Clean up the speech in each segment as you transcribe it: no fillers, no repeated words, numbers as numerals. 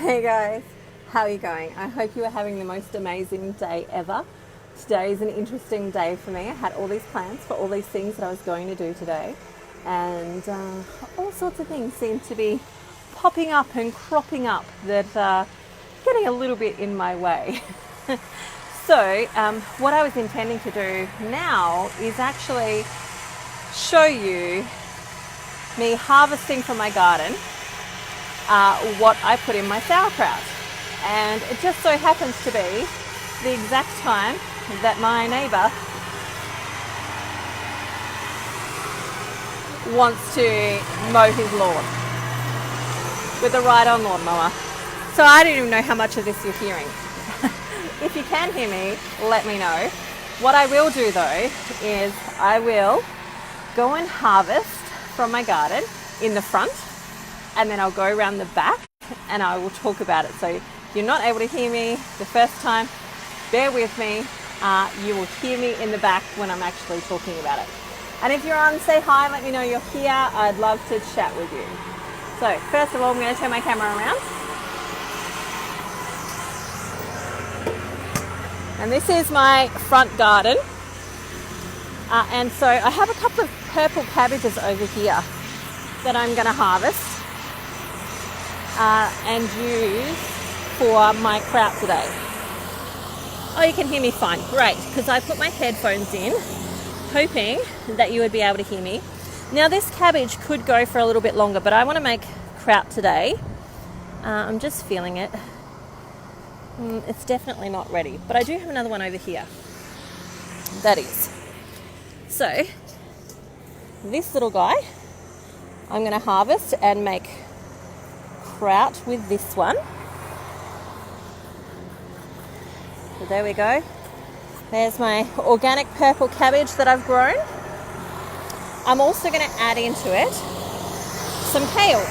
Hey guys, how are you going? I hope you are having the most amazing day ever. Today is an interesting day for me. I had all these plans for all these things that I was going to do today, and all sorts of things seem to be popping up and cropping up that are getting a little bit in my way. So what I was intending to do now is actually show you me harvesting from my garden what I put in my sauerkraut. And it just so happens to be the exact time that my neighbour wants to mow his lawn with a ride-on lawnmower. So I don't even know how much of this you're hearing. If you can hear me, let me know. What I will do though is I will go and harvest from my garden in the front, and then I'll go around the back and I will talk about it. So if you're not able to hear me the first time, bear with me. You will hear me in the back when I'm actually talking about it. And if you're on, say hi, let me know you're here. I'd love to chat with you. So first of all, I'm going to turn my camera around. And this is my front garden. And so I have a couple of purple cabbages over here that I'm going to harvest and use for my kraut today. Oh, you can hear me fine. Great, because I put my headphones in, hoping that you would be able to hear me. Now this cabbage could go for a little bit longer, but I want to make kraut today. I'm just feeling it. It's definitely not ready, but I do have another one over here. That is. So, this little guy, I'm going to harvest and make kraut with this one. So there we go. There's my organic purple cabbage that I've grown. I'm also going to add into it some kale.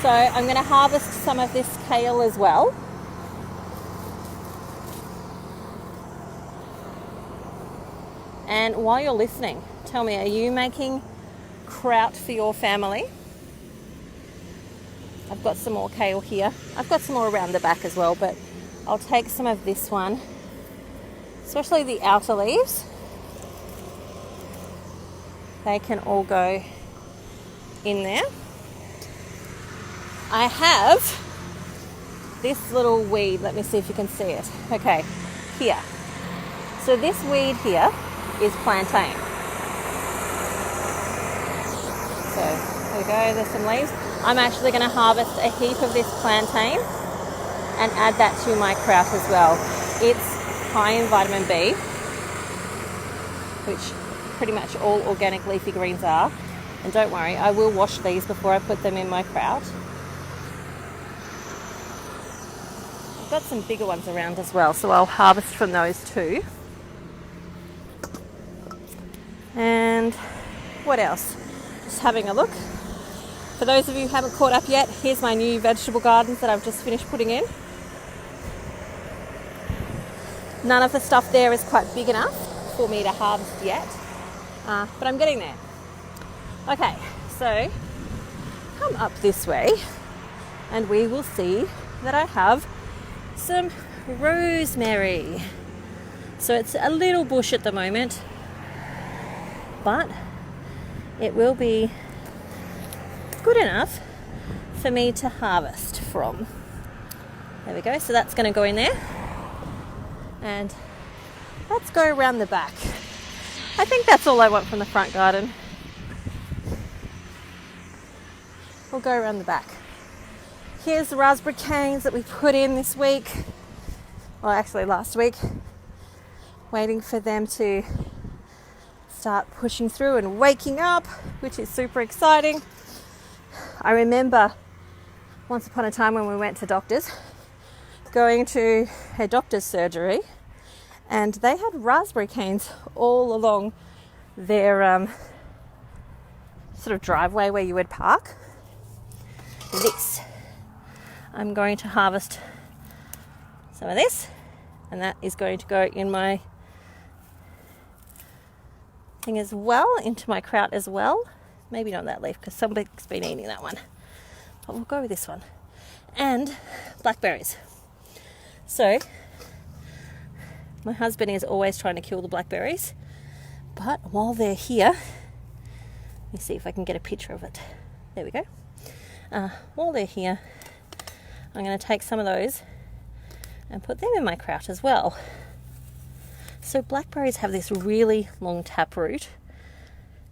So I'm going to harvest some of this kale as well. And while you're listening, tell me, are you making kraut for your family? I've got some more kale here. I've got some more around the back as well, but I'll take some of this one, especially the outer leaves. They can all go in there. I have this little weed. Let me see if you can see it. Okay, here. So this weed here is plantain. So there we go, there's some leaves. I'm actually going to harvest a heap of this plantain and add that to my kraut as well. It's high in vitamin B, which pretty much all organic leafy greens are. And don't worry, I will wash these before I put them in my kraut. I've got some bigger ones around as well, so I'll harvest from those too. And what else? Just having a look. For those of you who haven't caught up yet, here's my new vegetable gardens that I've just finished putting in. None of the stuff there is quite big enough for me to harvest yet, but I'm getting there. Okay, so come up this way and we will see that I have some rosemary. So it's a little bush at the moment, but it will be good enough for me to harvest from. There we go, so that's going to go in there. And let's go around the back. I think that's all I want from the front garden. We'll go around the back. Here's the raspberry canes that we put in this week. Well, actually last week. Waiting for them to start pushing through and waking up, which is super exciting. I remember once upon a time when we went to doctors, going to a doctor's surgery, and they had raspberry canes all along their sort of driveway where you would park. This, I'm going to harvest some of this, and that is going to go in my thing as well, into my kraut as well. Maybe not that leaf because somebody's been eating that one, but we'll go with this one. and blackberries. So my husband is always trying to kill the blackberries, but while they're here, let me see if I can get a picture of it. There we go. While they're here, I'm going to take some of those and put them in my kraut as well. So blackberries have this really long taproot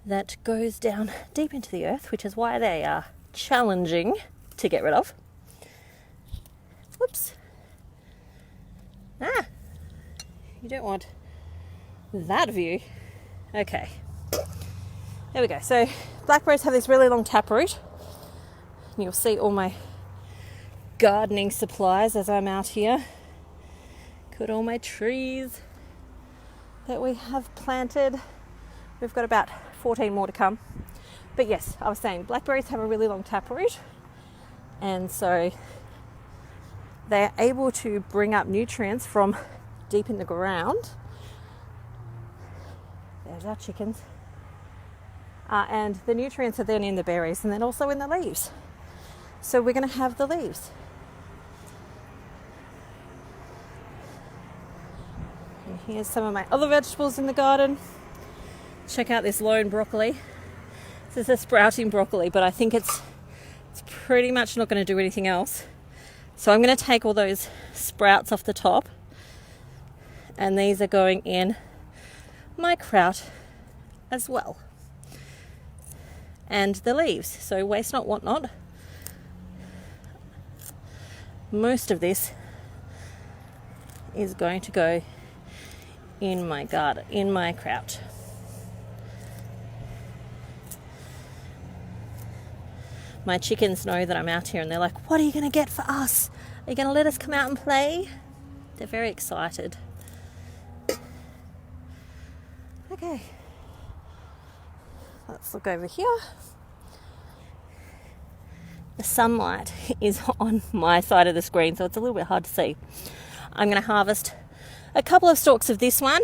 that goes down deep into the earth, which is why they are challenging to get rid of. Whoops. You don't want that view. Okay. There we go. So blackberries have this really long taproot. And you'll see all my gardening supplies as I'm out here. Got all my trees that we have planted. We've got about 14 more to come. But yes, I was saying blackberries have a really long taproot, and so they're able to bring up nutrients from deep in the ground. There's our chickens. And the nutrients are then in the berries and then also in the leaves. So we're going to have the leaves. And here's some of my other vegetables in the garden. Check out this lone broccoli. This is a sprouting broccoli, but I think it's pretty much not going to do anything else. So I'm going to take all those sprouts off the top, and these are going in my kraut as well. And the leaves, so waste not, want not. Most of this is going to go in my garden, in my kraut. My chickens know that I'm out here and they're like, what are you going to get for us? Are you going to let us come out and play? They're very excited. Okay. Let's look over here. The sunlight is on my side of the screen, so it's a little bit hard to see. I'm going to harvest a couple of stalks of this one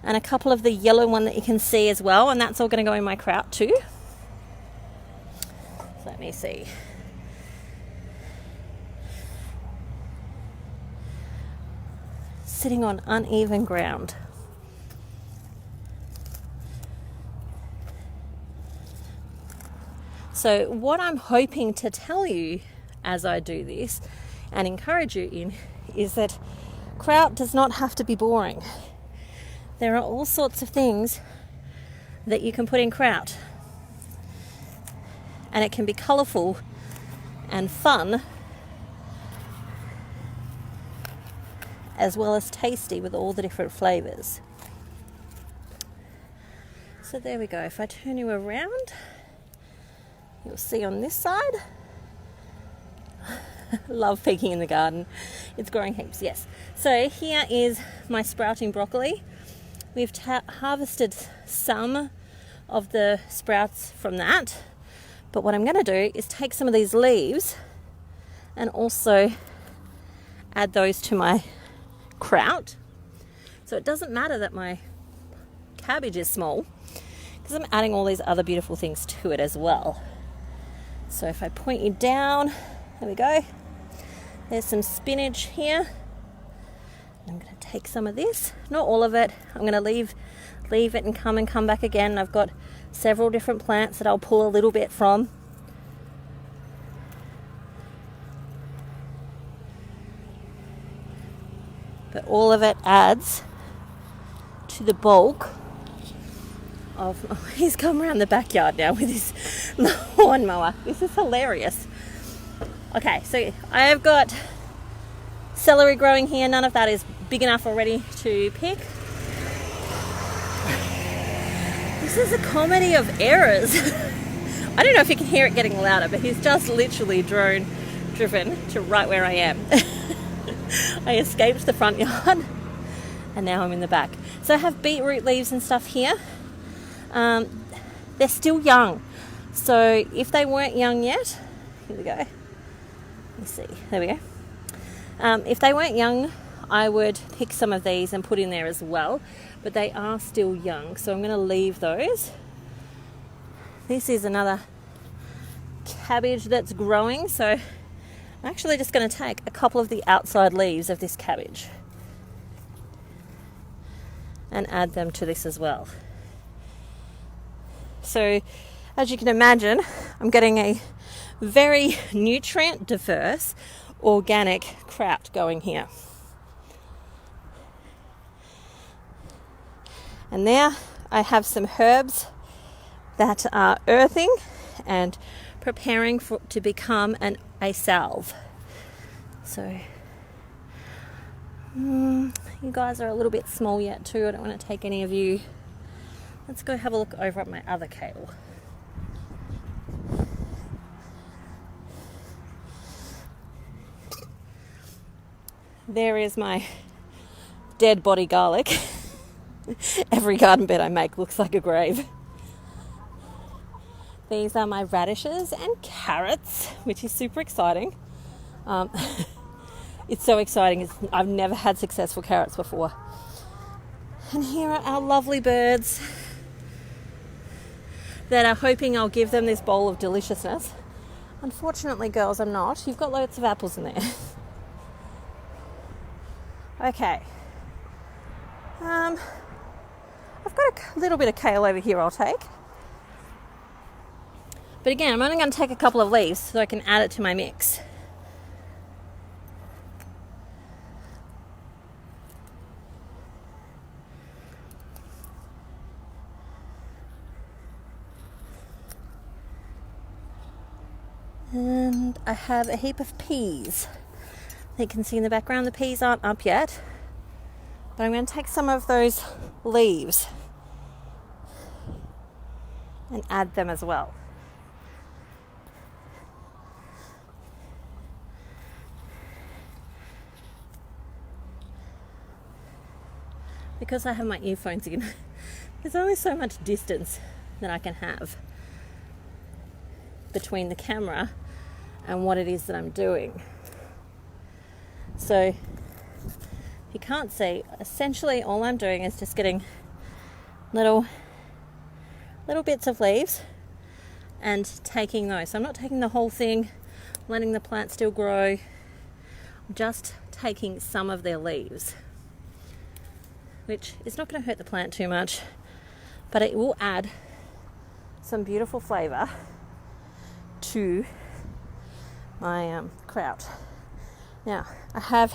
and a couple of the yellow one that you can see as well, and that's all going to go in my kraut too. So let me see. Sitting on uneven ground. So what I'm hoping to tell you as I do this and encourage you in is that kraut does not have to be boring. There are all sorts of things that you can put in kraut, and it can be colourful and fun as well as tasty with all the different flavours. So there we go. If I turn you around, you'll see on this side. Love peeking in the garden. It's growing heaps, yes. So here is my sprouting broccoli. We've harvested some of the sprouts from that. But what I'm going to do is take some of these leaves and also add those to my kraut. So it doesn't matter that my cabbage is small, because I'm adding all these other beautiful things to it as well. So if I point you down, there we go. There's some spinach here. I'm going to take some of this, not all of it. I'm going to leave it and come back again. I've got several different plants that I'll pull a little bit from. But all of it adds to the bulk of... Oh, he's come around the backyard now with his lawnmower. This is hilarious. Okay, so I have got celery growing here. None of that is big enough already to pick. This is a comedy of errors. I don't know if you can hear it getting louder, but he's just literally driven to right where I am. I escaped the front yard and now I'm in the back. So I have beetroot leaves and stuff here. They're still young. So if they weren't young yet, here we go. Let's see, there we go. If they weren't young, I would pick some of these and put in there as well, but they are still young, so I'm going to leave those. This is another cabbage that's growing, so I'm actually just going to take a couple of the outside leaves of this cabbage and add them to this as well. So, as you can imagine, I'm getting a very nutrient diverse organic kraut going here. And there I have some herbs that are earthing and preparing to become a salve. So you guys are a little bit small yet too. I don't want to take any of you. Let's go have a look over at my other kale. There is my dead body garlic. Every garden bed I make looks like a grave. These are my radishes and carrots, which is super exciting. It's so exciting. I've never had successful carrots before. And here are our lovely birds that are hoping I'll give them this bowl of deliciousness. Unfortunately, girls, I'm not. You've got loads of apples in there. Okay. I've got a little bit of kale over here I'll take. But again, I'm only going to take a couple of leaves so I can add it to my mix. And I have a heap of peas. You can see in the background the peas aren't up yet. But I'm going to take some of those leaves and add them as well. Because I have my earphones in, there's only so much distance that I can have between the camera and what it is that I'm doing. So, if you can't see, essentially all I'm doing is just getting little bits of leaves and taking those. So I'm not taking the whole thing, letting the plant still grow. I'm just taking some of their leaves, which is not going to hurt the plant too much, but it will add some beautiful flavour to my kraut. Now, I have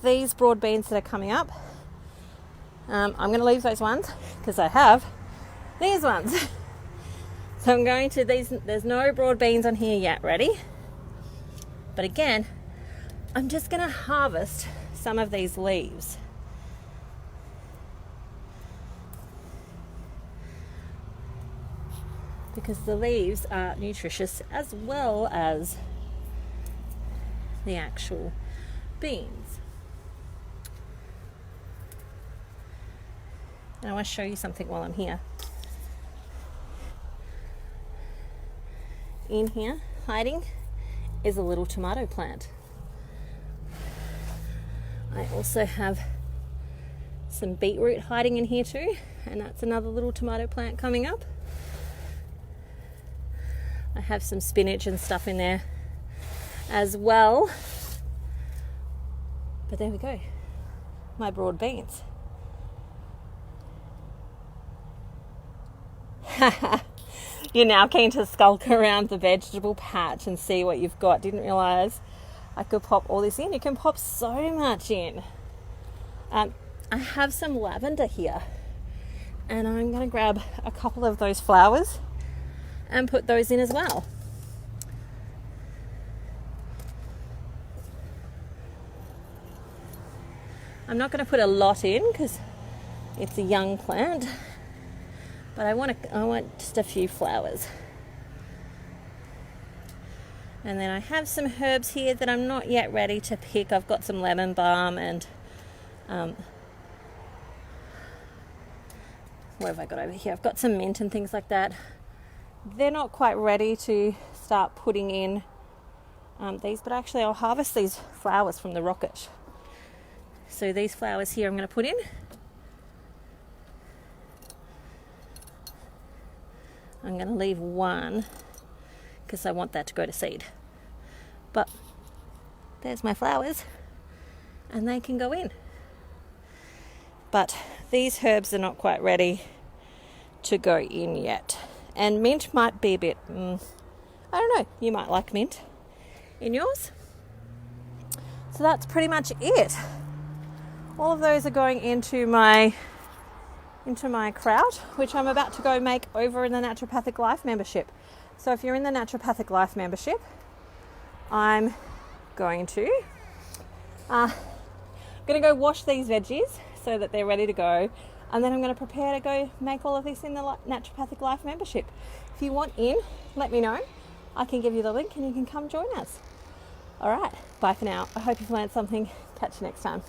these broad beans that are coming up. I'm going to leave those ones because I have these ones. So I'm going to there's no broad beans on here yet ready. But again, I'm just going to harvest some of these leaves. Because the leaves are nutritious as well as the actual beans. And I want to show you something while I'm here. In here, hiding, is a little tomato plant. I also have some beetroot hiding in here too, and that's another little tomato plant coming up. I have some spinach and stuff in there as well. But there we go, my broad beans. You're now keen to skulk around the vegetable patch and see what you've got. Didn't realise I could pop all this in. You can pop so much in. I have some lavender here, and I'm going to grab a couple of those flowers and put those in as well. I'm not going to put a lot in because it's a young plant, but I want just a few flowers. And then I have some herbs here that I'm not yet ready to pick. I've got some lemon balm and what have I got over here? I've got some mint and things like that. They're not quite ready to start putting in these, but actually I'll harvest these flowers from the rocket. So these flowers here I'm going to put in. I'm going to leave one because I want that to go to seed. But There's my flowers, and they can go in. But these herbs are not quite ready to go in yet. And mint might be a bit, I don't know, you might like mint in yours. So that's pretty much it. All of those are going into my kraut, which I'm about to go make over in the Naturopathic Life membership. So if you're in the Naturopathic Life membership, I'm going to go wash these veggies so that they're ready to go, and then I'm going to prepare to go make all of this in the Naturopathic Life membership. If you want in, let me know. I can give you the link and you can come join us. All right, bye for now. I hope you've learned something. Catch you next time.